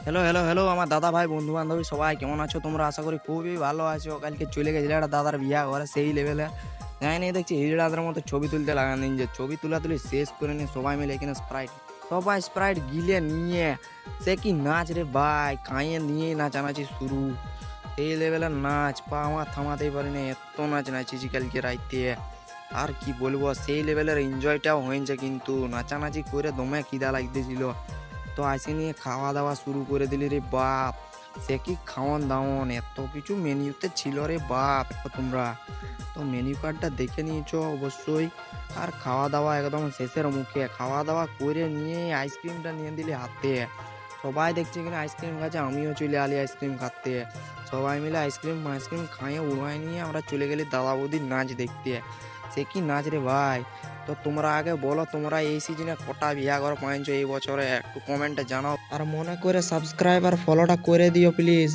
Hello hello hello আমার দাদা ভাই বন্ধু বান্ধবী সবাই কেমন আছো তোমরা? আশা করি খুবই ভালো আছো। কালকে চলে গেছিল একটা দাদার বিয়া ঘরে, সেই লেভেলে জানি না, দেখছি হিজড়াদের মতো ছবি তুলতে লাগান দিন, যে ছবি তুলি শেষ করে নিয়ে সবাই মিলে এখানে সবাই স্প্রাইট গিলে নিয়ে সে কি নাচ রে ভাই, খাইয়ে নিয়ে নাচানাচি শুরু। এই লেভেলের নাচ পা আমার থামাতেই পারিনি, এত নাচ নাচিছি কালকে রাইতে। আর কি বলবো, সেই লেভেলের এনজয়টাও হয়েছে, কিন্তু নাচানাচি করে দমে খিদা লাগতেছিল। তো আসে নিয়ে খাওয়া দাওয়া শুরু করে দিলি রে বাপ। সে কি খাওয়ান দাওয়ান, এত কিছু মেনুতে ছিল রে বাপ। তোমরা তো মেনু কার্ডটা দেখে নিয়েছো অবশ্যই। আর খাওয়া দাওয়া একদম শেষের মুখে, খাওয়া দাওয়া করে নিয়ে আইসক্রিমটা নিয়ে দিলি হাতে। সবাই দেখছে কিনা আইসক্রিম খাচ্ছে, আমিও চলে আলি আইসক্রিম খাতে। সবাই মিলে আইসক্রিম আইসক্রিম খাইয়ে উড়াই নিয়ে আমরা চলে গেলি দাদা বৌদির নাচ দেখতে। সে কি নাচ রে ভাই। তো তোমরা আগে বলো, তোমরা এই সিজনে কটা বিয়া ঘর পাইছো এই বছরে, একটু কমেন্টে জানাও। আর মনে করে সাবস্ক্রাইব আর ফলোটা করে দিও প্লিজ।